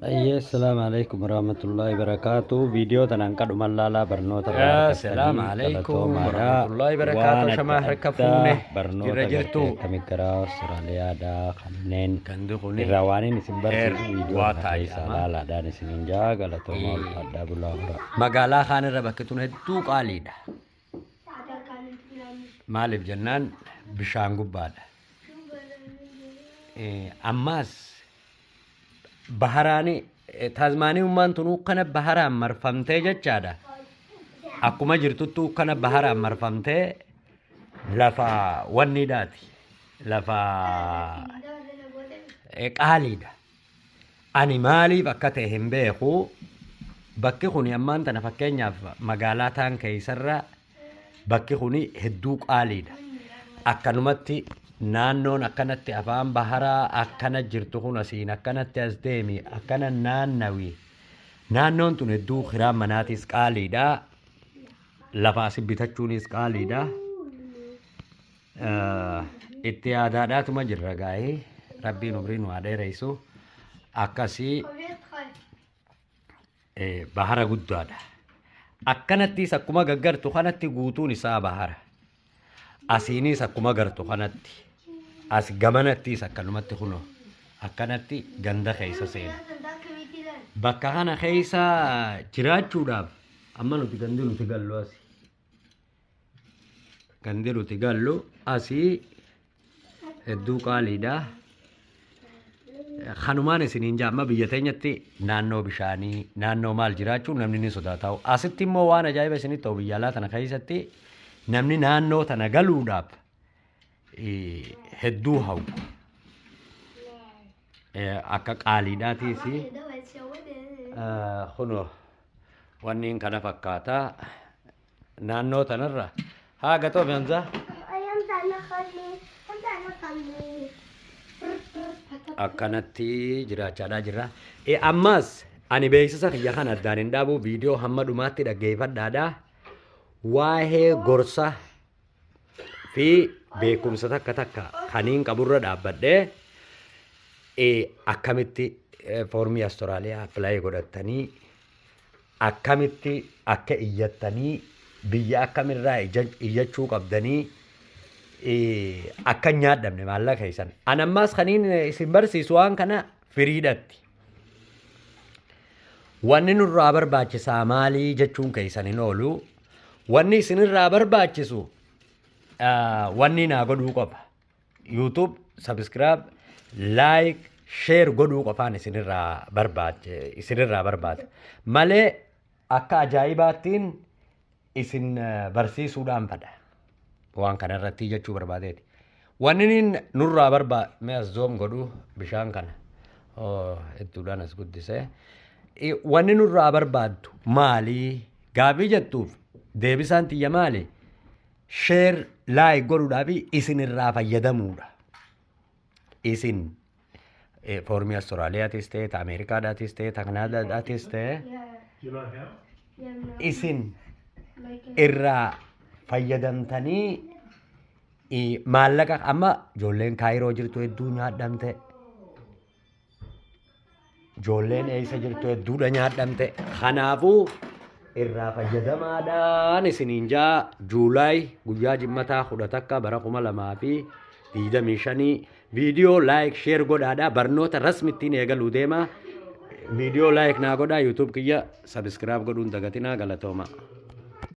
السلام عليكم ورحمة الله وبركاته. فيديو تنانكد ملالا برنوتا السلام عليكم ورحمة الله وبركاته. شما هركفوني برنوتا جرجرتو كمكرا استراليا دا خنين كندقوني الروانين سنبر فيديو واتا كيسا جاما لا دان سننجا غلطو مول أدى بلاغرا مقالا خان ربكتون هدو قاليدا مالب جنان بشان قبادا أماس بحراني تازماني ومان تنو كان بحران مرفمته جاچادا akkuma jirtuttu kana bahara marfamte lafa wanni daati lafa qaalida ani maaliif akka ta'e hin beeku bakki kuni ammaan tana fakkeenyaaf magaalaa taan keessarra bakki kuni hedduu qaalida akkanumatti naannoon akkanatti afaan baharaa akkana jirtu kun asiin akkanatti as deemi akkana naannawi naannoon tun hedduu kiraan manaatis qaalida lafa asibitachuunis qaaliidha itti yaadaadhaatuma jirra gaa'ee rabbiin umriin waa dheereysu akkasii bahara guddaadha akkanattis akkuma gaggartu kanatti guutuun isaa bahara asiinis akkuma gartu kanatti as gamanattis akkanumatti kuno akkanatti ganda keessa seena bakka kana keessa jiraachuudhaaf amma nuti gandi nuti gallu asi gandi nuti gallu asi hedduu qaaliidha kanumaan isiniin jaamma biyya teenyatti naannoo bishaanii naannoo maal jiraachuu namni ni sodaataa'u asitti immoo waan ajaa'iba isinitti ta'u biyya alaa tana keessatti namni naannoo tana galuudhaaf hedduu hawwu akka qaaliidhaatiis kunoo wanni kana fakkaata naannoo tanarra haa gatoo bianza akkanatti jiraachaadhaa jirra ammas ani beeksisa kiyya kana addaan hin dhaabu viidiyoo hamma dhumaatti dhaggeeffadhaadha waa'ee gorsa fi beekumsa takka takka kaniin qaburra dhaabbadhee akkamitti foormii Awustiraaliyaa appilaayi godhattanii akkamitti akka iyyattanii biyya akkamirraa iyyachuu qabdanii akka nyaadhamne maallaqa keessan anammaas kaniin isin barsiisu waan kana firiidhatti wanni nurraa barbaachisaa maalii jechuun keessan hin oolu wanni isinirraa barbaachisu wanni naa godhuu qofa YouTube subscribe like share godhuu qofaan isinirraa barbaada malee akka ajaa'ibaattiin isin barsiisuudhaan fadha waan kana irratti jechuu barbaadeeti wanni nurraa barbaadu mees zoom godhuu bishaan kana hedduudhaan as guddisee wanni nurraa barbaaddu maalii gaafii jettuuf deebisaan tiyya maali share like godhuudhaa fi isinirraa fayyadamuudha isin foormii Awustiraaliyaattis ta'e Ameerikaadhaatis ta'e Kanaadaadhaatis ta'e isin irraa fayyadamtanii maallaqa amma ijoolleen kaayiroo jirtu hedduu nyaadhamte ijoolleen eessa jirtu hedduudha nyaadhamte kanaafuu irraa fayyadamaadhaan isiniin jaa Juulaay guyyaa jimmataa 11 bara 2025 video like share godhaadha barnoota rasmittiin eegaluu deema video like naa godhaa YouTube kiyya subscribe godhuun dagatinaa galatooma